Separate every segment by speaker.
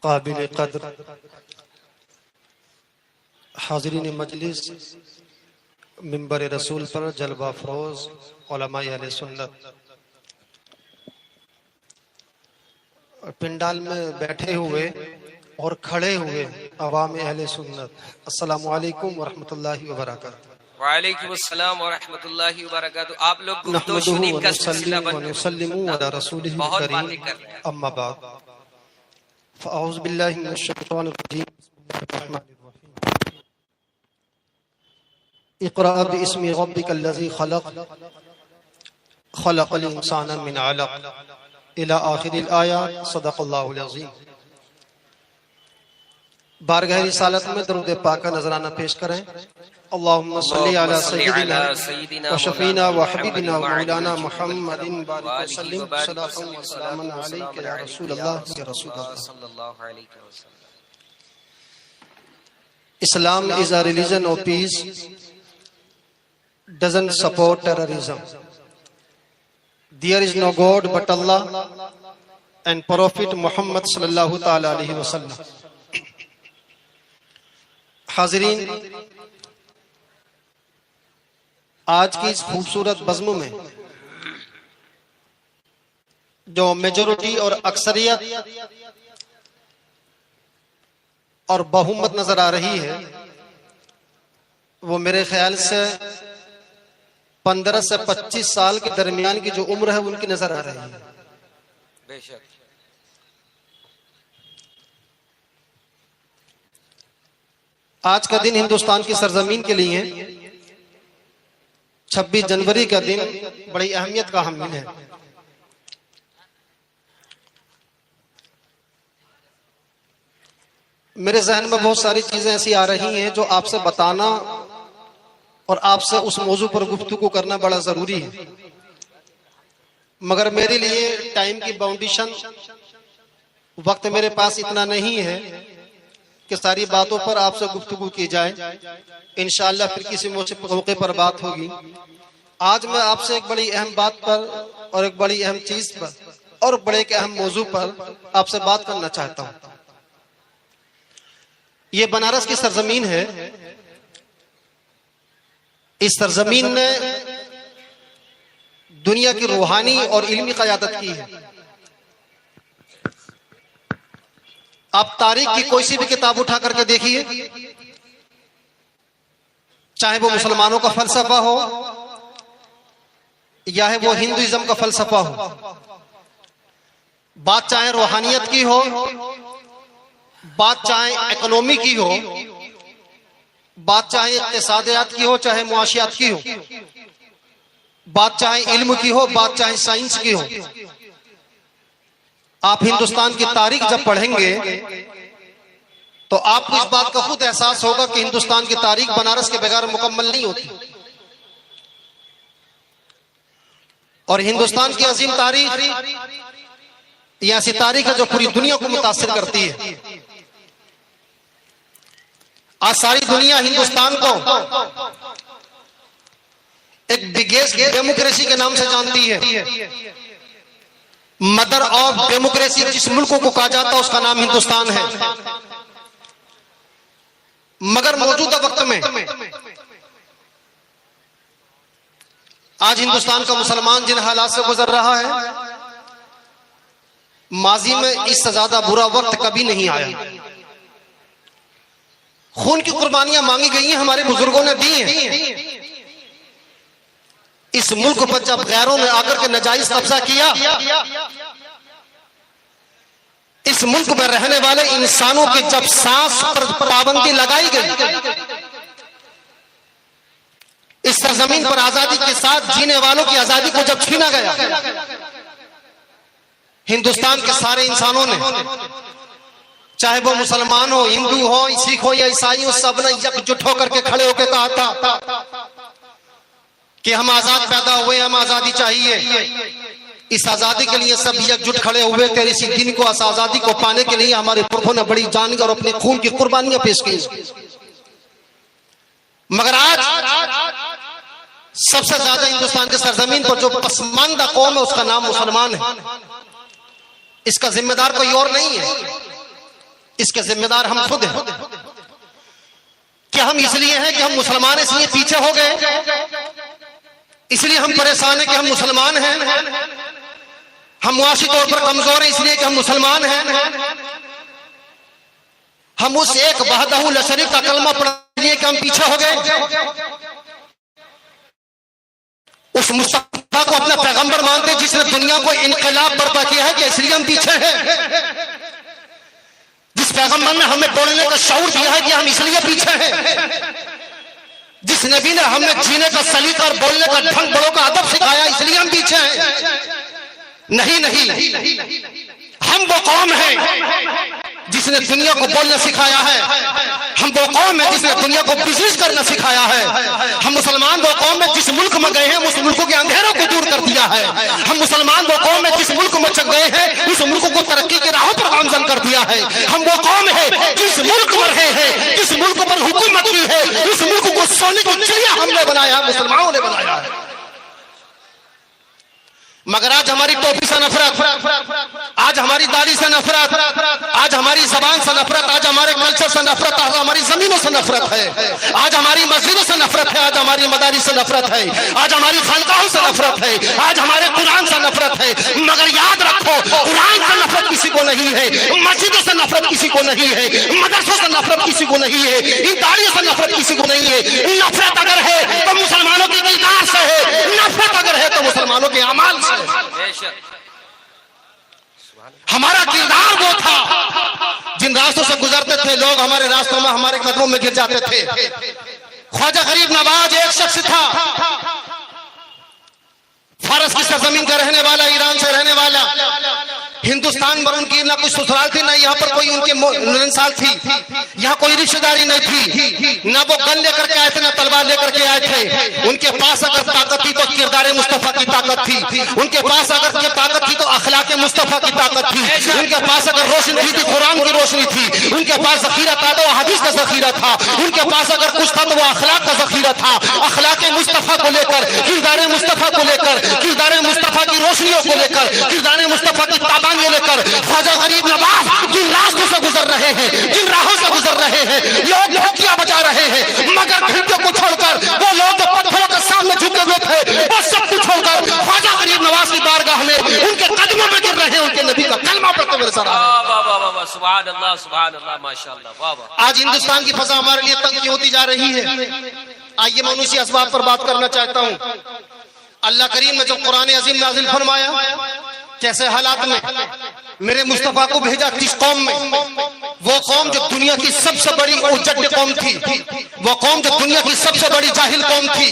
Speaker 1: قابل قدر حاضرین مجلس، منبر رسول پر جلوہ فروز علماء اہل سنت، پنڈال میں بیٹھے ہوئے اور کھڑے ہوئے عوام اہل سنت، السلام علیکم ورحمۃ اللہ وبرکاتہ۔
Speaker 2: وعلیکم السلام ورحمۃ اللہ وبرکاتہ۔ آپ لوگ گفتگو شریف کا سلسلہ بہت باتیں کر رہے ہیں۔
Speaker 1: اما بعد فاعوذ باللہ من الشیطان الرجیم، بسم اللہ الرحمن الرحیم۔ اقرأ باسم ربک الذی خلق، خلق الانسان من علق، الى آخر الآیات، صدق اللہ العظیم۔ بارگاہ رسالت میں درود پاک کا نذرانہ پیش کریں۔ اللہم صلی علی سیدنا وشفینا وحبیبنا مولانا محمد بارک وسلم، صلاۃ و سلام علیک یا رسول اللہ یا رسول اللہ۔ Islam is a religion of peace, doesn't support terrorism. There is no God but Allah and Prophet Muhammad sallallahu ta'ala alayhi wa sallam۔ حاضرین، آج کی اس خوبصورت بزم میں جو میجورٹی اور اکثریت اور بہومت نظر آ رہی ہے، وہ میرے خیال سے 15 سے 25 سال کے درمیان کی جو عمر ہے ان کی نظر آ رہی ہے۔
Speaker 2: بے شک
Speaker 1: آج کا دن ہندوستان کی سرزمین کے لیے 26 جنوری کا دن بڑی اہمیت کا حامل ہے۔ میرے ذہن میں بہت ساری چیزیں ایسی آ رہی ہیں جو آپ سے بتانا اور آپ سے اس موضوع پر گفتگو کرنا بڑا ضروری ہے، مگر میرے لیے ٹائم کی باؤنڈیشن، وقت میرے پاس اتنا نہیں ہے کہ ساری باتوں پر آپ سے گفتگو کی جائے۔ انشاءاللہ پھر کسی موقع پر بات ہوگی۔ آج میں آپ سے ایک بڑی اہم بات پر اور ایک بڑی اہم چیز پر اور بڑے ایک اہم موضوع پر آپ سے بات کرنا چاہتا ہوں۔ یہ بنارس کی سرزمین ہے۔ اس سرزمین نے دنیا کی روحانی اور علمی قیادت کی ہے۔ آپ تاریخ کی کوئی سی بھی کتاب اٹھا کر کے دیکھیے، چاہے وہ مسلمانوں کا فلسفہ ہو یا ہے وہ ہندوازم کا فلسفہ ہو، بات چاہے روحانیت کی ہو، بات چاہے اکنومی کی ہو، بات چاہے اقتصادیات کی ہو، چاہے معاشیات کی ہو، بات چاہے علم کی ہو، بات چاہے سائنس کی ہو۔ آپ ہندوستان کی تاریخ جب پڑھیں گے تو آپ کو اس بات کا خود احساس ہوگا کہ ہندوستان کی تاریخ بنارس کے بغیر مکمل نہیں ہوتی، اور ہندوستان کی عظیم تاریخ یہ ایسی تاریخ ہے جو پوری دنیا کو متاثر کرتی ہے۔ آج ساری دنیا ہندوستان کو ایک بگیسٹ ڈیموکریسی کے نام سے جانتی ہے۔ مدر آف ڈیموکریسی جس ملک کو کہا جاتا ہے اس کا نام ہندوستان ہے، مگر موجودہ وقت میں آج ہندوستان کا مسلمان جن حالات سے گزر رہا ہے، ماضی میں اس سے زیادہ برا وقت کبھی نہیں آیا۔ خون کی قربانیاں مانگی گئی ہیں، ہمارے بزرگوں نے دی ہیں۔ اس ملک پر جب غیروں نے آ کر کے ناجائز قبضہ کیا، اس ملک میں رہنے والے انسانوں کی جب سانس پر پابندی لگائی گئی، اس سرزمین پر آزادی کے ساتھ جینے والوں کی آزادی کو جب چھینا گیا، ہندوستان کے سارے انسانوں نے، چاہے وہ مسلمان ہو، ہندو ہو، سکھ ہو یا عیسائی ہو، سب نے یکجٹ ہو کر کے کھڑے ہو کے کہا تھا کہ ہم آزاد پیدا ہوئے، ہم آزادی چاہیے۔ اس آزادی کے لیے سب یکجٹ کھڑے ہوئے تھے۔ اسی دن کو، اس آزادی کو پانے کے لیے ہمارے پرکھوں نے بڑی جان اور اپنے خون کی قربانیاں پیش کی، مگر آج سب سے زیادہ ہندوستان کے سرزمین پر جو پسماندہ قوم ہے اس کا نام مسلمان ہے۔ اس کا ذمہ دار کوئی اور نہیں ہے۔ اس کے ذمہ دار ہم خود ہیں. کیا ہم اس لیے ہیں کہ ہم مسلمان اس لیے پیچھے ہو گئے؟ اس لیے ہم پریشان ہیں کہ ہم مسلمان ہیں؟ ہم معاشی طور پر کمزور ہیں اس لیے کہ ہم مسلمان ہیں؟ ہم اس ایک وحدہ لا شریک کا کلمہ پڑھنے کے لیے کہ ہم پیچھے ہو گئے؟ اس مصطفیٰ کو اپنا پیغمبر مانتے جس نے دنیا کو انقلاب برپا کیا ہے کہ اس لیے ہم پیچھے ہیں؟ جس پیغمبر نے ہمیں بولنے کا شعور دیا ہے کہ ہم اس لیے پیچھے ہیں؟ جس نبی نے ہمیں جینے کا سلیقہ اور بولنے کا ڈھنگ بڑوں کا ادب سکھایا اس لیے ہم پیچھے ہیں؟ نہیں، ہم وہ قوم ہیں جس نے دنیا کو بولنا سکھایا ہے. ہم وہ قوم ہے جس نے دنیا کو بزنس کرنا سکھایا ہے. ہم مسلمان وہ قوم ہے جس ملک میں گئے ہیں اس ملک کے اندھیروں کو دور کر دیا ہے. ہم مسلمان وہ قوم ہے جس ملک میں گئے ہیں اس ملک کو ترقی کے راہوں پر گامزن کر دیا ہے. ہم وہ قوم ہے جس ملک میں رہے ہیں جس ملک پر حکومت کی ہے اس ملک کو سونے کی چڑیا ہم نے بنایا ہے، مسلمانوں نے بنایا ہے. مگر آج ہماری ٹوپی سے نفرت، آج ہماری داڑھی سے نفرت، آج ہماری زبان سے نفرت، آج ہمارے کلچر سے نفرت، آج ہماری زمینوں سے نفرت ہے، آج ہماری مسجدوں سے نفرت ہے، آج ہماری مدارس سے نفرت ہے، آج ہماری خانقاہوں سے نفرت ہے، آج ہمارے قرآن سے نفرت ہے. مگر یاد رکھو قرآن سے نفرت کسی کو نہیں ہے، مسجدوں سے نفرت کسی کو نہیں ہے، مدرسوں سے نفرت کسی کو نہیں ہے، ان داڑیوں سے نفرت کسی کو نہیں ہے. نفرت اگر ہے تو مسلمانوں کی کردار سے ہے، نفرت اگر ہے تو مسلمانوں کے اعمال سے. ہمارا کردار وہ تھا جن راستوں سے گزرتے تھے لوگ ہمارے راستوں میں ہمارے قدموں میں گر جاتے تھے. خواجہ غریب نواز ایک شخص تھا، فارس کی سرزمین کا رہنے والا، ایران سے رہنے والا. ہندوستان میں ان کی نہ کوئی سسرال تھی، نہ یہاں پر کوئی ان کی ننسال تھی، یہاں کوئی رشتہ داری نہیں تھی. نہ وہ گن لے کر کے آئے تھے نہ تلوار لے کر کے آئے تھے. ان کے پاس اگر طاقت تھی تو کردار مصطفیٰ کی طاقت تھی. ان کے پاس اگر طاقت تھی تو اخلاق مصطفیٰ کی طاقت تھی. ان کے پاس اگر روشنی تھی تو قرآن کی روشنی تھی. ان کے پاس ذخیرہ تھا تو حدیث کا ذخیرہ تھا. ان کے پاس اگر کچھ تھا تو وہ اخلاق کا ذخیرہ تھا. اخلاق مصطفیٰ کو لے کر، کردار مصطفیٰ کو لے کر، کردار مصطفیٰ کی روشنیوں کو لے کر، کردار مصطفیٰ کی تابانیاں لے کر خواجہ غریب نواز جن راستوں سے گزر رہے ہیں، جن راہوں سے گزر رہے ہیں، لوگ بھوکیاں بچا رہے ہیں. مگر گھنٹوں کو چھوڑ کر وہ لوگ جو پتھروں کے سامنے جھکے ہوئے تھے وہ سب کچھ چھوڑ کر خواجہ غریب نواز کی بارگاہ میں ان کے قدموں میں گر رہے ہیں، ان کے نبی کا کلمہ پڑھتے ہوئے نظر آ رہے ہیں.
Speaker 2: سبحان اللہ، سبحان اللہ، ماشاءاللہ. واہ واہ.
Speaker 1: آج ہندوستان کی فضا ہمارے لیے تنگ کیوں ہوتی جا رہی ہے؟ آئیے میں انسی اسباب پر بات کرنا چاہتا ہوں. اللہ کریم نے جب قرآن عظیم نازل فرمایا کیسے حالات میں میرے مصطفیٰ کو بھیجا کس قوم میں؟ وہ قوم جو دنیا کی سب سے بڑی اجڑ قوم تھی، وہ قوم جو دنیا کی سب سے بڑی جاہل قوم تھی،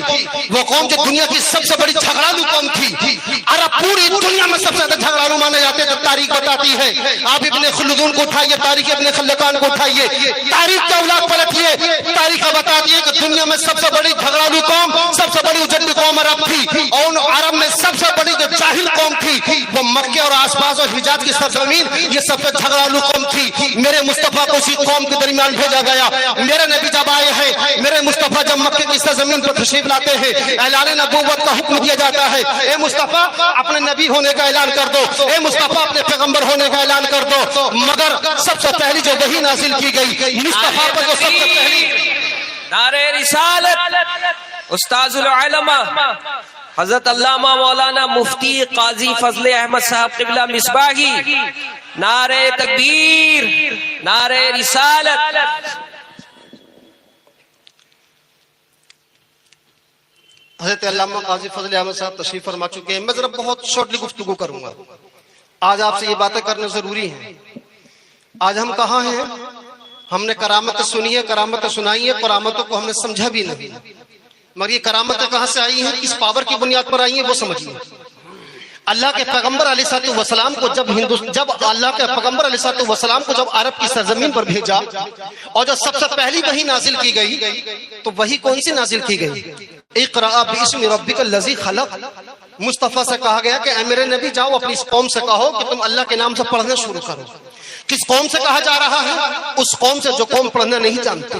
Speaker 1: وہ قوم جو دنیا کی سب سے بڑی جھگڑالو قوم تھی. عرب پوری دنیا میں سب سے زیادہ جھگڑالو مانے جاتے ہیں. تاریخ بتاتی ہے، آپ ابن خلدون کو اٹھائیے، تاریخ ابن خلدان کو اٹھائیے، تاریخ کا اولاد پلٹیے، تاریخ بتاتی ہے کہ دنیا میں سب سے بڑی جھگڑالو قوم، سب سے بڑی اجڑ قوم عرب تھی. اور عرب میں سب سے بڑی جو جاہل قوم تھی وہ مکے اور آس پاس اور حجاز کی سرزمین، یہ سب سے جھگڑالو قوم تھی. میرے مصطفیٰ کو اسی قوم کے درمیان بھیجا گیا. میرے نبی جب آئے ہیں، میرے مصطفیٰ جب مکے کی سرزمین پر تشریف لاتے ہیں، اعلان نبوت کا حکم دیا جاتا ہے. اے مصطفیٰ اپنے نبی ہونے کا اعلان کر دو، اے مصطفیٰ اپنے پیغمبر ہونے کا اعلان کر دو. مگر سب سے پہلی جو وحی نازل کی گئی مصطفیٰ پر، جو سب سے پہلی
Speaker 2: نعرہ رسالت استاذ العلماء حضرت علامہ مولانا مفتی قاضی فضل احمد صاحب قبلہ مصباحی. نعرہ تکبیر، نعرہ رسالت.
Speaker 1: حضرت علامہ قاضی فضل احمد صاحب تشریف فرما چکے ہیں. میں ذرا بہت شارٹلی گفتگو کروں گا. آج آپ سے یہ باتیں کرنا ضروری ہیں. آج ہم کہاں ہیں؟ ہم نے کرامت سنی ہے، کرامت سنائی ہے، کرامتوں کو ہم نے سمجھا بھی نہیں. مگر یہ کرامتیں کہاں سے آئی ہیں، کس پاور کی بنیاد پر آئی ہیں وہ سمجھیے. اللہ کے پیغمبر علیہ السلام کو جب اللہ کے پیغمبر علیہ السلام کو جب عرب کی سرزمین پر بھیجا اور جب سب سے پہلی وحی نازل کی گئی تو وحی کون سی نازل کی گئی؟ اقرأ باسم ربک الذی خلق. مصطفیٰ سے کہا گیا کہ اے میرے نبی جاؤ اپنی اس قوم سے کہو کہ تم اللہ کے نام سے پڑھنا شروع کرو. کس قوم سے کہا جا رہا ہے؟ اس قوم سے جو قوم پڑھنا نہیں جانتی،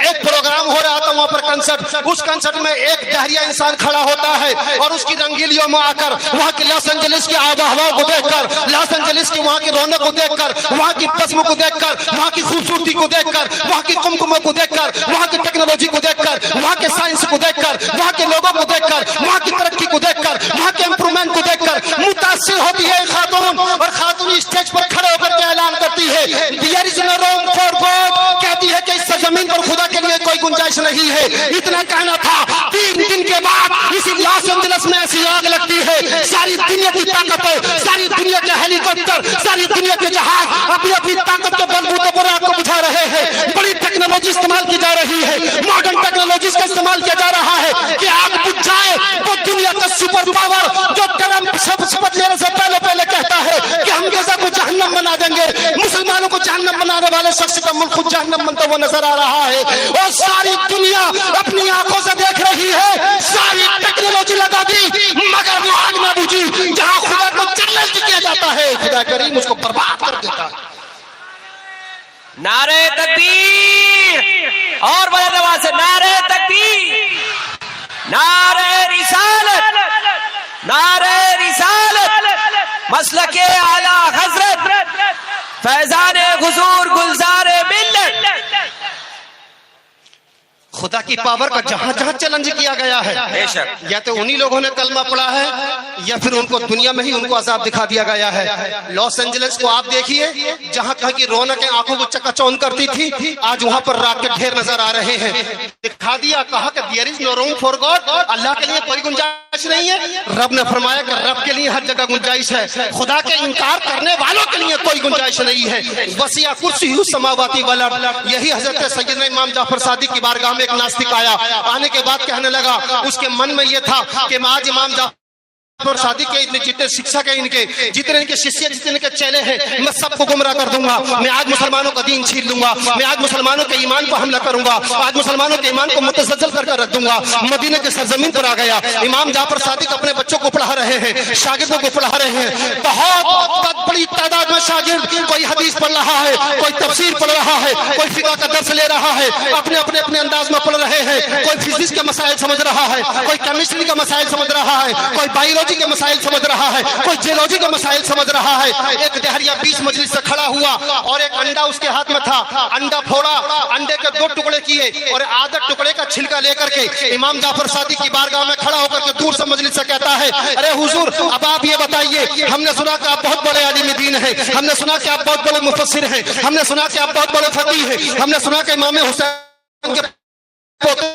Speaker 1: ایک پروگرام ہو رہا تھا وہاں پر کنسرٹ، اس کنسرٹ میں ایک دہریہ انسان کھڑا ہوتا ہے اور اس کی رنگیلیوں میں آ کر وہاں کی لاس اینجلس کی آب و ہوا کو دیکھ کر، لاس اینجلس کی وہاں کی رونق کو دیکھ کر، وہاں کی بزم کو دیکھ کر، وہاں کی خوبصورتی کو دیکھ کر، وہاں کی کمکموں کو دیکھ کر، وہاں کی ٹیکنالوجی کو دیکھ کر، وہاں کے سائنس کو دیکھ کر، وہاں کے لوگوں کو دیکھ کر، وہاں کی ترقی کو دیکھ کر، وہاں کے امپرومنٹ کو دیکھ کر متاثر ہوتی ہے خاتون، اور خاتون اسٹیج پر کھڑے ہو کر کے اعلان کرتی ہے there is no room for God، کہتی ہے کہ اس زمین پر خدا کے لیے کوئی گنجائش نہیں ہے۔ اتنا کہنا تھا، 3 دن کے بعد اسی لاس اینجلس میں ایسی آگ لگتی ہے، ساری دنیا کی طاقتیں، ساری دنیا کے ہیلی کاپٹر، ساری دنیا کے جہاز اپنی اپنی طاقت کے بلبوتے پر آگ کو بجھا رہے ہیں، بڑی ٹیکنالوجی استعمال کی جا رہی ہے، ماڈرن ٹیکنالوجیز کا استعمال کیا جا رہا ہے کہ آگ بجھ جائے۔ تو دنیا کا سپر پاور جو ٹرمپ شپث لینے سے پہلے کہتا ہے کہ ہم غزہ کو جہنم بنا دیں گے، مسلمانوں کو جہنم بنانے والے شخص کا ملک خود جہنم بنتا ہوا نظر آ رہا ہے، اور ساری دنیا اپنی آنکھوں سے دیکھ رہی ہے، ساری ٹیکنالوجی لگا دی مگر وہ آگ نہ بجھی جہاں خدا کو چیلنج کیا جاتا ہے، خدا کریم اس کو برباد کر دیتا ہے۔
Speaker 2: نعرہ تکبیر، اور بڑے نواز سے نعرہ تکبیر، نعرہ رسالت، نعرہ رسالت، مسلک اعلی حضرت فیضان حضور گلزار ملت۔
Speaker 1: خدا کی پاور کا جہاں جہاں چیلنج کیا گیا ہے،
Speaker 2: بے شک
Speaker 1: یا تو انہی لوگوں نے کلمہ پڑھا ہے یا پھر ان کو دنیا میں ہی ان کو عذاب دکھا دیا گیا ہے۔ لاس اینجلس کو آپ دیکھیے، جہاں کہیں کی رونقیں آنکھوں کو چکا چون کرتی تھی، آج وہاں پر راک کے ڈھیر نظر آ رہے ہیں۔ دکھا دیا، کہا کہ there is no room for God، اللہ کے لیے کوئی گنجائش نہیں ہے۔ رب نے فرمایا کہ رب کے لیے ہر جگہ گنجائش ہے، خدا کے انکار کرنے والوں کے لیے کوئی گنجائش نہیں ہے۔ وسیع کرسی السماوات والارض، یہی حضرت سیدنا امام جعفر صادق کی بارگاہ میں ایک ناستک آیا، آنے کے بعد کہنے لگا، اس کے من میں یہ تھا کہ میں آج امام جعفر اور صادق کے جتنے شکشک ہیں، ان کے جتنے ان کے شیشے، جتنے ان کے چیلے ہیں، میں سب کو گمراہ کر دوں گا۔ میں آج مسلمانوں کا دین چھین لوں گا، میں آج مسلمانوں کے ایمان کو حملہ کروں گا، آج مسلمانوں کے ایمان کو متزلزل کر رکھ دوں گا۔ مدینہ کے سرزمین پر آ گیا، امام جعفر صادق اپنے بچوں کو پڑھا رہے ہیں، شاگردوں کو پڑھا رہے ہیں، بہت بڑی تعداد میں شاگرد، کوئی حدیث پڑھ رہا ہے، کوئی تفسیر پڑھ رہا ہے، کوئی فقہ کا درس لے رہا ہے، اپنے اپنے انداز میں پڑھ رہے ہیں، کوئی فزکس کے مسائل سمجھ رہا ہے، کوئی کیمسٹری کا مسائل سمجھ رہا ہے، کوئی بایولوجی کے مسائل سمجھ رہا ہے، کوئی جیولوجی کے مسائل سمجھ رہا ہے۔ ایک دہریہ بیچ مجلس سے کھڑا ہوا اور ایک انڈا اس کے ہاتھ میں تھا، انڈا پھوڑا، انڈے کے 2 ٹکڑے کیے اور آدھا ٹکڑے کا چھلکا لے کر کے امام جعفر صادق کی بارگاہ میں کھڑا ہو کر کے دور سے مجلس سے کہتا ہے، ارے حضور اب آپ یہ بتائیے، ہم نے سنا کہ آپ بہت بڑے عالم دین ہیں، ہم نے سنا کہ آپ بہت بڑے مفسر ہیں، ہم نے سنا کہ آپ بہت بڑے فقیہ ہیں، ہم نے سنا کہ امام حسین کے پوتے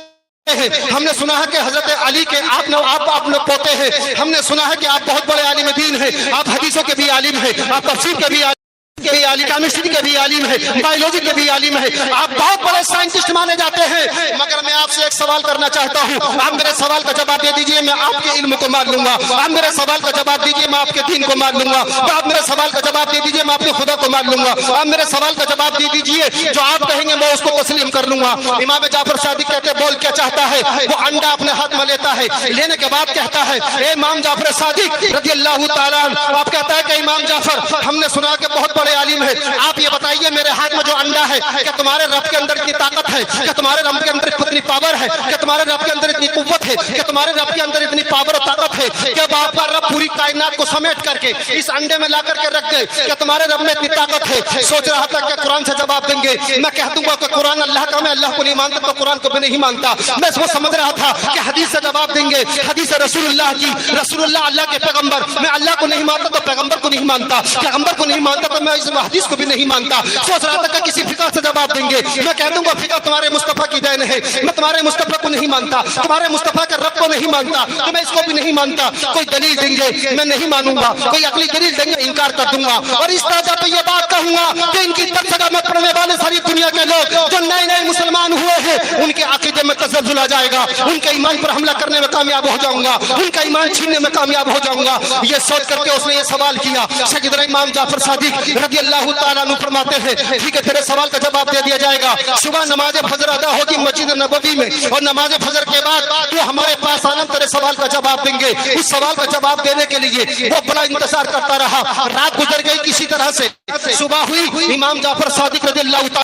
Speaker 1: ہیں، ہم نے سنا ہے کہ حضرت علی کے آپ لوگ پوتے ہیں، ہم نے سنا ہے کہ آپ بہت بڑے عالم دین ہیں، آپ حدیثوں کے بھی عالم ہیں، آپ تفسیر کے بھی عالم، کیمسٹری کے بھی عالم ہے، بایولوجی کے بھی عالم ہے، آپ بہت بڑے سائنٹسٹ مانے جاتے ہیں، مگر میں آپ سے ایک سوال کرنا چاہتا ہوں، آپ میرے سوال کا جواب دے دیجئے، میں آپ کے علم کو مان لوں گا۔ آپ میرے سوال کا جواب دیجئے، میں آپ کے دین کو مان لوں گا۔ آپ میرے سوال کا جواب دے دیجئے، میں اپنے خدا کو مان لوں گا۔ آپ میرے سوال کا جواب دے دیجئے، جو آپ کہیں گے میں اس کو تسلیم کر لوں گا۔ امام جعفر صادق کہتے بول کیا چاہتا ہے، وہ انڈا اپنے ہاتھ میں لیتا ہے، لینے کے بعد کہتا ہے، اے امام جعفر صادق رضی اللہ تعالیٰ عنہ، آپ کہتا ہے کہ امام جعفر ہم نے سنا کہ بہت بڑے عالم ہے، آپ یہ بتائیے میرے ہاتھ میں جو انڈا ہے، کیا تمہارے رب کے اندر اتنی طاقت ہے، کیا تمہارے رب کے اندر اتنی پاور ہے، کیا تمہارے رب کے اندر اتنی قوت ہے، کیا تمہارے رب کے اندر اتنی پاور اور طاقت ہے کہ آپ کا رب پوری کائنات کو سمیٹ کر کے اس انڈے میں لا کر کے رکھ دے، کیا تمہارے رب میں اتنی طاقت ہے؟ سوچ رہا تھا کہ قرآن سے جواب دیں گے، میں کہہ دوں گا کہ قرآن اللہ کا، میں اللہ کو نہیں مانتا تو قرآن کو بھی نہیں مانتا۔ میں اس کو سمجھ رہا تھا کہ حدیث سے جواب دیں گے، حدیث رسول اللہ کی، رسول اللہ اللہ کے پیغمبر، میں اللہ کو نہیں مانتا تو پیغمبر کو نہیں مانتا، پیغمبر کو نہیں مانتا تو میں اس حدیث کو بھی نہیں مانتا۔ سوچ رہا تھا کہ کسی فقہ سے جواب دیں گے، میں کہہ دوں گا فقہ تمہارے مصطفیٰ کی دین ہے، میں تمہارے مصطفیٰ کو نہیں مانتا، تمہارے مصطفیٰ کے رب کو نہیں مانتا تو میں اس کو بھی نہیں مانتا۔ کوئی دلیل دیں گے میں نہیں مانوں گا، کوئی عقلی دلیل دیں گے انکار کر دوں گا، اور اس طرح پہ یہ بات کہوں گا کہ ان کی تفسیر میں پڑھنے والے ساری دنیا کے لوگ جو نئے نئے مسلمان ہوئے ہیں ان کے عقیدے میں تزلزل آ جائے گا، ان کے ایمان پر حملہ کرنے میں کامیاب ہو جاؤں گا، ان کا ایمان چھیننے میں کامیاب ہو جاؤں گا۔ یہ سوچ کر کے اس نے یہ سوال کیا۔ سیدنا امام جعفر صادق رضی اللہ تعالیٰ عنہ فرماتے ہیں ٹھیک ہے تیرے سوال کا جواب دے دیا جائے گا، صبح نماز فجر ادا ہوگی مسجد نبوی میں، اور نماز فجر کے بعد تو ہمارے پاس آنا، تیرے سوال کا جواب دیں گے۔ اس سوال کا جواب دینے کے لیے وہ بڑا انتظار کرتا رہا، رات گزر گئی کسی طرح سے، صبح ہوئی، امام جعفر صادق رضی اللہ تعالیٰ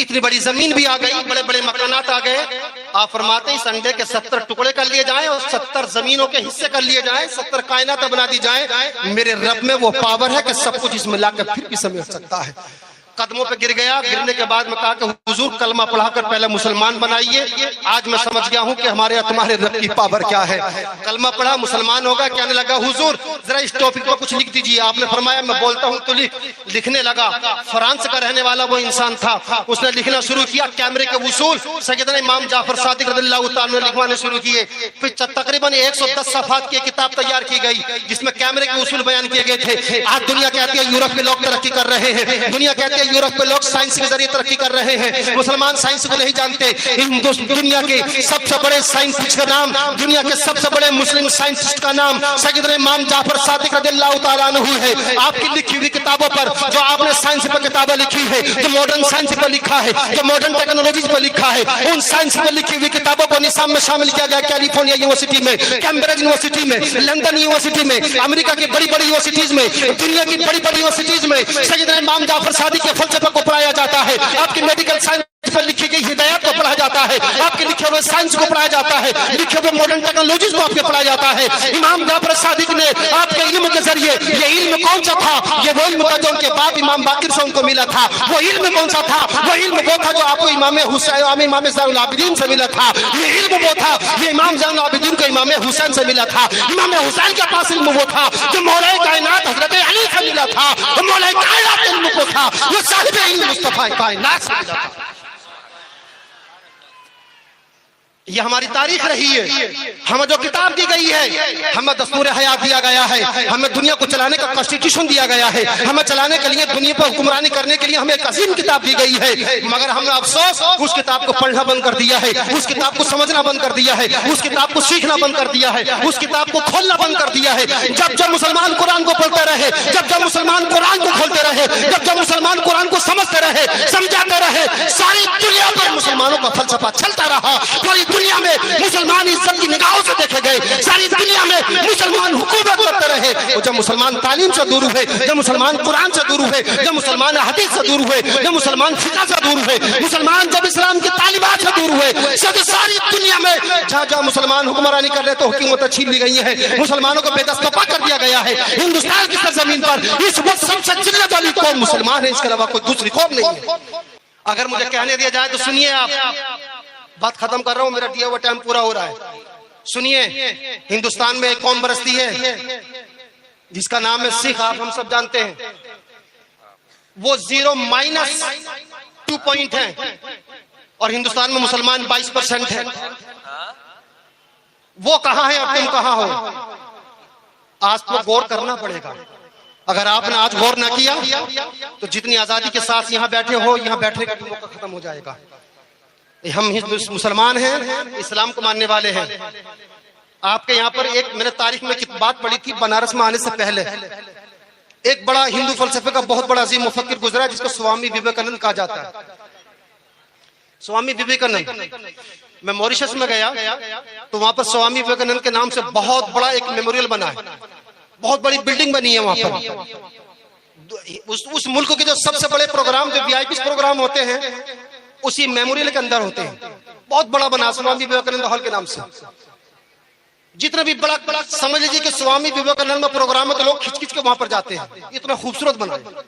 Speaker 1: اتنی بڑی زمین بھی آ گئی, بڑے بڑے مکانات آ گئے. آپ فرماتے ہیں سنڈے کے 70 ٹکڑے کر لیے جائیں اور 70 زمینوں کے حصے کر لیے جائیں, 70 کائنات بنا دی جائیں, میرے رب میں وہ پاور ہے کہ سب کچھ اس میں لا کر پھر بھی سمیٹ سکتا ہے. قدموں پہ گر گیا. گرنے کے بعد میں کہا کہ حضور کلمہ پڑھا کر پہلے مسلمان بنائیے. آج میں سمجھ گیا ہوں کہ ہمارے تمہارے رب کی پاور کیا ہے. کلمہ پڑھا, مسلمان ہوگا. کہنے لگا حضور ذرا اس ٹاپک پر کچھ لکھ دیجیے. آپ نے فرمایا میں بولتا ہوں تو لکھنے لگا. فرانس کا رہنے والا وہ انسان تھا, اس نے لکھنا شروع کیا. کیمرے کے اصول سیدنا امام جعفر صادق رضی اللہ تعالیٰ نے لکھوانے شروع کیے. پھر تقریباً 110 صفحات کی کتاب تیار کی گئی جس میں کیمرے کے اصول بیان کیے گئے تھے. آج دنیا کہتی ہے یورپ کے لوگ ترقی کر رہے ہیں, دنیا کہتی ہے یورپ کے لوگ سائنس کے ذریعے ترقی کر رہے ہیں. مسلمان سائنس کو نہیں جانتے. دنیا کے سب سے بڑے سائنسسٹ کا نام, دنیا کے سب سے بڑے مسلم سائنسسٹ کا نام سیدنا امام جعفر صادق رضی اللہ تعالیٰ عنہ ہے. آپ کی لکھی ہوئی کتابوں پر جو آپ نے سائنس پر کتابیں لکھی ہے, جو ماڈرن سائنس پر لکھا ہے, جو ماڈرن ٹیکنالوجیز پر لکھا ہے, ان سائنس پر لکھی ہوئی کتابوں کو نصاب میں شامل کیا گیا. کیلیفورنیا یونیورسٹی میں, کیمبرج یونیورسٹی میں, لندن یونیورسٹی میں, امریکہ کی بڑی بڑی یونیورسٹیز میں, دنیا کی بڑی بڑی یونیورسٹیز میں سیدنا امام جعفر صادق کے فلسفے کو پڑھایا جاتا ہے. آپ کی میڈیکل سائنس پر لکھی گئی ہدایات کو پڑھا جاتا ہے. آپ کے لکھے ہوئے سائنس کو پڑھایا جاتا ہے. لکھے ہوئے ماڈرن ٹیکنالوجیز کو آپ کے پڑھایا جاتا ہے. امام جعفر صادق نے آپ کے علم کے ذریعے, یہ علم کون سا تھا؟ یہ وہ علم تھا جو ان کے باپ امام باقر سے ان کو ملا تھا. وہ علم کون سا تھا؟ وہ علم وہ تھا جو آپ کو امام حسین, امام زین العابدین سے ملا تھا. یہ علم وہ تھا, یہ امام زین العابدین کو امام حسین سے ملا تھا. امام حسین کے پاس علم وہ تھا جو مولا کائنات حضرت علی سے ملا تھا. مولا کائنات علم کو تھا, وہ صاحب علم مصطفیٰ کائنات سے ملا تھا. یہ ہماری تاریخ رہی ہے. ہمیں جو کتاب دی گئی ہے, ہمیں دستور حیات دیا گیا ہے, ہمیں دنیا کو چلانے کا کانسٹیٹیوشن دیا گیا ہے, ہمیں چلانے کے لیے, دنیا پر حکمرانی کرنے کے لیے ہمیں ایک عظیم کتاب دی گئی ہے. مگر ہم نے افسوس اس کتاب کو پڑھنا بند کر دیا ہے, اس کتاب کو سمجھنا بند کر دیا ہے, اس کتاب کو سیکھنا بند کر دیا ہے, اس کتاب کو کھولنا بند کر دیا ہے. جب مسلمان قرآن کو پڑھتے رہے, جب مسلمان قرآن کو کھولتے رہے, جب مسلمان قرآن کو سمجھتے رہے, سمجھاتے رہے, ساری دنیا پر مسلمانوں کا فلسفہ چلتا رہا. پوری دنیا میں مسلمان عزت کی نگاہوں سے دیکھے گئے, ساری دنیا میں مسلمان حکومت کرتے رہے. اور جب مسلمان تعلیم سے دور ہوئے, جب مسلمان قرآن سے دور ہوئے, جب مسلمان حدیث سے دور ہوئے, جب مسلمان فقہ سے دور ہوئے, مسلمان جب اسلام کی تعلیمات سے دور ہوئے, ساری دنیا میں جہاں جہاں مسلمان حکمرانی کر رہے تو حکومتیں چھین لی گئی ہیں, مسلمانوں کو بے دست پا کر دیا گیا ہے. ہندوستان کی سرزمین پر اس وقت سب سے ذلت والی قوم مسلمان ہے, اس کے علاوہ کوئی دوسری قوم نہیں ہے. اگر مجھے کہنے دیا جائے تو سنیے, آپ بات ختم کر رہا ہوں, میرا دیا ہوا ٹائم پورا ہو رہا ہے. سنیے, ہندوستان میں ایک قوم برستی ہے جس کا نام ہے سکھ. آپ ہم سب جانتے ہیں وہ 0-2 پوائنٹ ہیں, اور ہندوستان میں مسلمان 22% ہے. وہ کہاں ہے اور تم کہاں ہو؟ آج تو غور کرنا پڑے گا. اگر آپ نے آج غور نہ کیا تو جتنی آزادی کے ساتھ یہاں بیٹھے ہو, یہاں بیٹھنے کا موقع ختم ہو جائے گا. ہم مسلمان ہیں, اسلام کو ماننے والے ہیں. آپ کے یہاں پر ایک میں نے تاریخ میں بات پڑھی تھی, بنارس میں آنے سے پہلے ایک بڑا ہندو فلسفے کا بہت بڑا عظیم مفکر گزرا جس کو سوامی وویکانند کہا جاتا ہے. سوامی وویکانند. میں موریشس میں گیا تو وہاں پر سوامی وویکانند کے نام سے بہت بڑا ایک میموریل بنا ہے, بہت بڑی بلڈنگ بنی ہے وہاں پر. اس ملک کے جو سب سے بڑے پروگرام, جو VIP پروگرام ہوتے ہیں, اسی میموریل کے اندر ہوتے ہیں. بہت بڑا بنا سوامی وویکانند ہال کے نام سے. جتنا بھی بڑا سمجھ لیجیے کہ سوامی وویکانند میں پروگرام ہے تو لوگ کھچ کھچ کے وہاں پر جاتے ہیں. اتنا خوبصورت بنا ہے.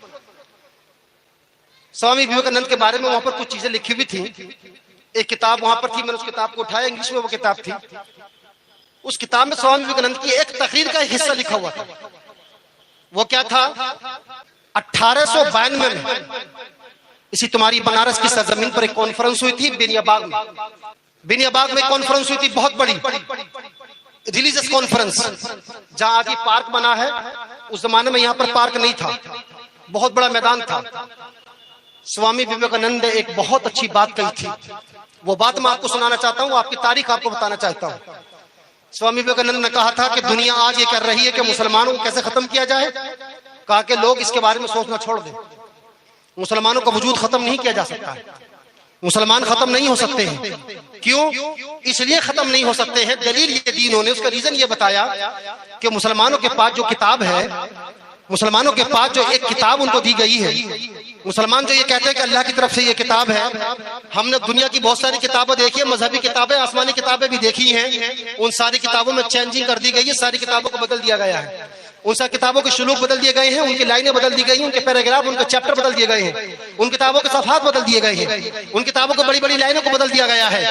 Speaker 1: سوامی وویکانند کے بارے میں وہاں پر کچھ چیزیں لکھی ہوئی تھی. ایک کتاب وہاں پر تھی, میں نے اس کتاب کو اٹھایا, انگلش میں وہ کتاب تھی. اس کتاب میں سوامی وویکانند کی ایک تقریر کا ایک حصہ لکھا ہوا تھا. وہ کیا تھا؟ 1892 میں اسی تمہاری بنارس کی سرزمین پر ایک کانفرنس ہوئی تھی بینیا باغ میں. بینیا باغ میں کانفرنس ہوئی تھی, بہت بڑی ریلیجس کانفرنس, جہاں آج پارک بنا ہے. اس زمانے میں یہاں پر پارک نہیں تھا, بہت بڑا میدان تھا. سوامی وویکانند نے ایک بہت اچھی بات کہی تھی. وہ بات میں آپ کو سنانا چاہتا ہوں, آپ کی تاریخ آپ کو بتانا چاہتا ہوں. سوامی وویکانند نے کہا تھا کہ دنیا آج یہ کر رہی ہے کہ مسلمانوں کو کیسے ختم کیا جائے. کہا کہ لوگ اس کے بارے میں سوچنا چھوڑ دیں. مسلمانوں کا وجود ختم نہیں کیا جا سکتا ہے. مسلمان ختم نہیں ہو سکتے ہیں. کیوں؟ اس لیے ختم نہیں ہو سکتے ہیں, دلیل یہ دی انہوں نے. اس کا ریزن یہ بتایا کہ مسلمانوں کے پاس جو کتاب ہے مسلمانوں کے پاس جو ایک کتاب ان کو دی گئی ہے، مسلمان جو یہ کہتے ہیں کہ اللہ کی طرف سے یہ کتاب ہے، ہم نے دنیا کی بہت ساری کتابیں دیکھی ہیں، مذہبی کتابیں، آسمانی کتابیں بھی دیکھی ہیں، ان ساری کتابوں میں چینجنگ کر دی گئی ہے، ساری کتابوں کو بدل دیا گیا ہے، ان ساری کتابوں کے شلوک بدل دیے گئے ہیں، ان کی لائنیں بدل دی گئی ہیں، ان کے پیراگراف، ان کے چیپٹر بدل دیے گئے ہیں، ان کتابوں کے صفحات بدل دیے گئے ہیں، ان کتابوں کو بڑی بڑی لائنوں کو بدل دیا گیا ہے،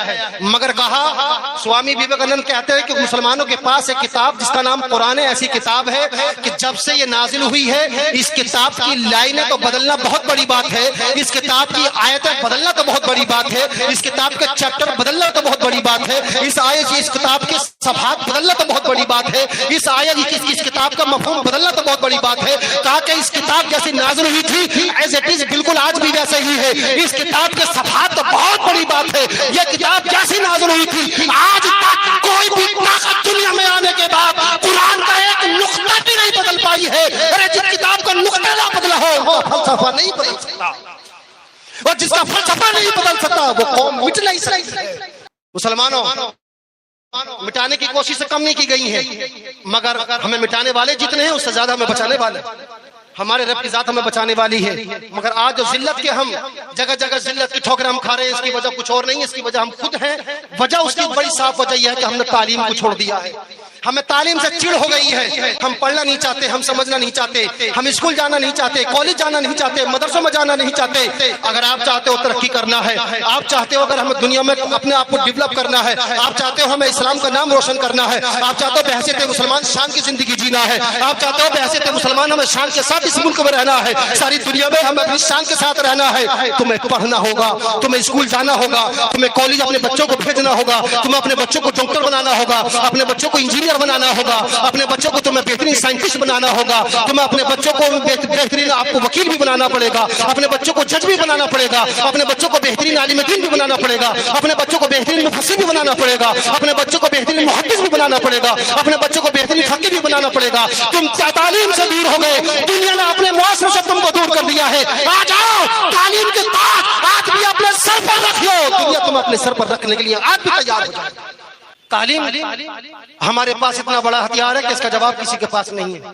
Speaker 1: مگر کہا سوامی وویکانند کہتے ہیں کہ مسلمانوں کے پاس ایک کتاب جس کا نام قرآن ہے، ایسی کتاب ہے کہ جب سے یہ نازل ہوئی ہے اس کتاب کی لائنیں تو بدلنا بہت بڑی بات ہے، اس کتاب کی آیتیں بدلنا تو بہت بڑی بات ہے، اس کتاب کے چیپٹر بدلنا تو بہت بڑی بات ہے، اس کتاب کے صفحات بدلنا تو بہت بڑی بات ہے، اس کتاب کا مفہوم بدلنا تو بہت بڑی بات ہے، کہا کہ اس کتاب جیسی نازل ہوئی تھی ایز اٹ از بالکل آج بھی ویسے ہی ہے، اس کتاب کے صفحات تو بہت بڑی بات ہے، یہ کتاب جیسی نازل ہوئی تھی آج تک کوئی بھی طاقت دنیا میں آنے کے بعد قرآن کا ایک نقطہ بھی نہیں بدل پائی ہے، ارے جس کتاب کا نقطہ نہ بدلا ہو وہ فلسفہ نہیں بدل سکتا، اور جس کا فلسفہ نہیں بدل سکتا وہ قوم مٹ نہیں سکتی۔ مسلمانوں، مٹانے کی کوشش سے کم نہیں کی گئی ہے، مگر ہمیں مٹانے والے جتنے ہیں اس سے زیادہ ہمیں بچانے والے، ہمارے رب کی ذات ہمیں بچانے والی ہے، مگر آج جو ذلت کے ہم جگہ جگہ ذلت کی ٹھوکریں ہم کھا رہے ہیں، اس کی وجہ کچھ اور نہیں ہے، اس کی وجہ ہم خود ہیں، وجہ اس کی بڑی صاف وجہ یہ ہے کہ ہم نے تعلیم کو چھوڑ دیا ہے، ہمیں تعلیم سے چڑ ہو گئی ہے، ہم پڑھنا نہیں چاہتے، ہم سمجھنا نہیں چاہتے، ہم اسکول جانا نہیں چاہتے، کالج جانا نہیں چاہتے، مدرسوں میں جانا نہیں چاہتے۔ اگر آپ چاہتے ہو ترقی کرنا ہے، آپ چاہتے ہو اگر ہمیں دنیا میں اپنے آپ کو ڈیولپ کرنا ہے، آپ چاہتے ہو ہمیں اسلام کا نام روشن کرنا ہے، آپ چاہتے ہو بحیثیت مسلمان شان کی زندگی جینا ہے، آپ چاہتے ہو بحیثیت مسلمان ہمیں شان کے ساتھ اس ملک میں رہنا ہے، ساری دنیا میں ہمیں اپنی شان کے ساتھ رہنا ہے، تمہیں پڑھنا ہوگا، تمہیں اسکول جانا ہوگا، تمہیں کالج اپنے بچوں کو بھیجنا ہوگا، تمہیں اپنے بچوں کو ڈاکٹر بنانا ہوگا، اپنے بچوں کو انجینئر بنانا ہوگا، اپنے بچوں کو تمہیں بہترین سائنٹسٹ بنانا ہوگا، تمہیں اپنے بچوں کو بہترین آپ کو وکیل بھی بنانا پڑے گا، اپنے بچوں کو جج بھی بنانا پڑے گا، اپنے بچوں کو بہترین عالم دین بھی بنانا پڑے گا، اپنے بچوں کو بہترین مفسر بھی بنانا پڑے گا، اپنے بچوں کو بہترین محدث بھی بنانا پڑے گا، اپنے بچوں کو بہترین فقیہ بھی بنانا پڑے گا۔ تم تعلیم سے دور ہو گئے، دنیا نے اپنے معاشرے سے تم کو دور کر دیا ہے، آ جاؤ تعلیم کے تاج آج بھی اپنے سر پر رکھ لو، دنیا تم اپنے سر پر رکھنے کے لیے آج بھی تیار ہو جائے۔ تعلیم ہمارے پاس اتنا بڑا ہتھیار ہے کہ اس کا جواب کسی کے پاس نہیں ہے۔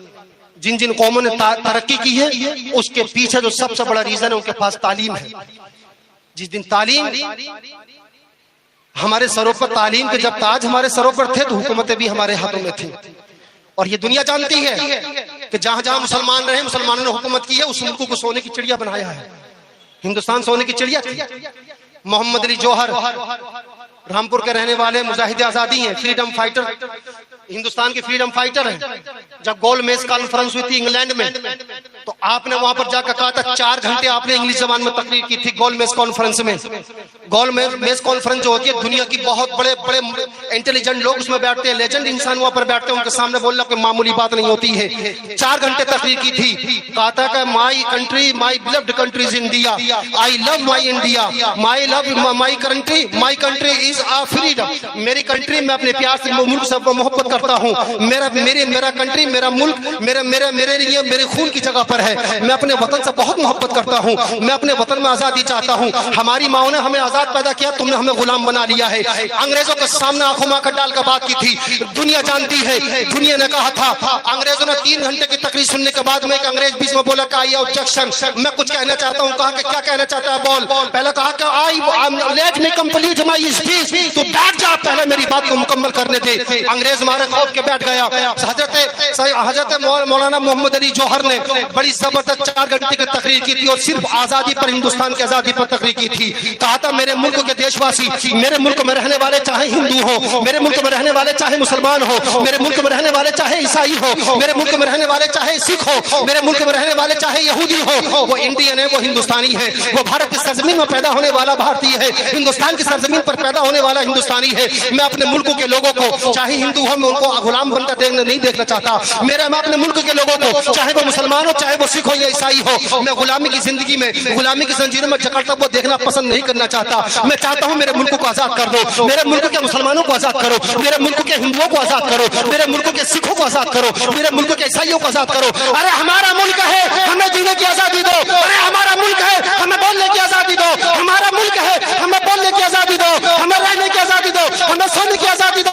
Speaker 1: جن جن قوموں نے ترقی کی ہے اس کے پیچھے جو سب سے بڑا ریزن ہے ان کے پاس تعلیم ہے۔ جس دن تعلیم ہمارے سروں پر، تعلیم کے جب تاج ہمارے سروں پر تھے تو حکومتیں بھی ہمارے ہاتھوں میں تھیں، اور یہ دنیا جانتی ہے کہ جہاں جہاں مسلمان رہے، مسلمانوں نے حکومت کی ہے، اس ملک کو سونے کی چڑیا بنایا ہے۔ ہندوستان سونے کی چڑیا تھی۔ محمد علی جوہر رامپور کے رہنے والے مجاہد آزادی ہیں، فریڈم فائٹر، ہندوستان کی فریڈم فائٹر ہیں۔ جب گول میز کانفرنس ہوئی تھی انگلینڈ میں تو آپ نے وہاں پر جا کر کہا تھا 4 گھنٹے آپ نے انگلش زبان میں تقریر کی تھی گول میز کانفرنس میں۔ گول میز کانفرنس جو ہوتی ہے دنیا کی بہت بڑے بڑے انٹیلیجنٹ لوگ اس میں بیٹھتے ہیں، لیجنڈ انسان وہاں پر بیٹھتے ہیں، ان کے سامنے بولنا کوئی معمولی بات نہیں ہوتی ہے۔ 4 گھنٹے تقریر کی تھی، کہا تھا کہ my country, my beloved country is India, I love my India, my country is freedom, میری کنٹری، میں اپنے پیار سے ملک سے محبت کرتا ہوں، میرا کنٹری، میرا ملک میرے لیے میرے خون کی جگہ پر ہے، میں اپنے وطن سے بہت محبت کرتا ہوں، میں اپنے وطن میں آزادی چاہتا ہوں، ہماری ماں نے ہمیں آزاد پیدا کیا، تم نے ہمیں غلام بنا لیا ہے۔ انگریزوں کے سامنے آنکھوں میں آنکھ ڈال کر بات کی تھی، دنیا جانتی ہے، دنیا نے کہا تھا، انگریزوں نے 3 گھنٹے کی تقریر سننے کے بعد میں ایک انگریز بیچ میں بولا کہ آئی آبجیکشن، میں کچھ کہنا چاہتا ہوں، کہا کہ کیا کہنا چاہتا ہے بول، پہلے کہا کہ let me complete my speech, تو بیٹھ جا پہلے میری بات کو مکمل کرنے دے۔ انگریز مارے خوف کے بیٹھ گیا۔ حضرت مولانا محمد علی جوہر نے بڑی زبردست 4 گھنٹے کی تقریر کی تھی اور صرف آزادی پر، ہندوستان کی آزادی پر تقریر کی تھی۔ کہا تھا میرے ملک کے دیش واسی، میرے ملک میں رہنے والے چاہے ہندو ہو، میرے ملک میں رہنے والے چاہے مسلمان ہو، میرے ملک میں رہنے والے چاہے عیسائی ہو، میرے ملک میں رہنے والے چاہے سکھ ہو، میرے ملک میں رہنے والے چاہے یہودی ہو، وہ انڈین ہے، وہ ہندوستانی ہے، وہ بھارت کی سرزمین میں پیدا ہونے والا بھارتی ہے، ہندوستان کی سرزمین پر پیدا ہونے والا ہندوستانی ہے۔ میں اپنے ملک کے لوگوں کو چاہے ہندو ہو، میں ان کو غلام بنتا نہیں دیکھنا چاہتا، میں اپنے ملک کے لوگوں کو چاہے وہ مسلمان ہو، چاہے وہ سکھ ہو یا عیسائی ہو، میں غلامی کی زندگی میں، غلامی کی زنجیروں میں جکڑتا وہ دیکھنا پسند نہیں کرنا چاہتا۔ میں چاہتا ہوں میرے ملک کو آزاد کر دو، میرے ملک کے مسلمانوں کو آزاد کرو، میرے ملک کے ہندوؤں کو آزاد کرو، میرے ملک کے سکھوں کو آزاد کرو، میرے ملک کے عیسائیوں کو آزاد کرو۔ ارے ہمارا ملک ہے، ہمیں جینے کی آزادی دو، ارے ہمارا ملک ہے، ہمیں بولنے کی آزادی دو، ہمارا ملک ہے، ہمیں بولنے کی آزادی دو، ہمیں رہنے کی آزادی دو، ہمیں سونے کی آزادی دو،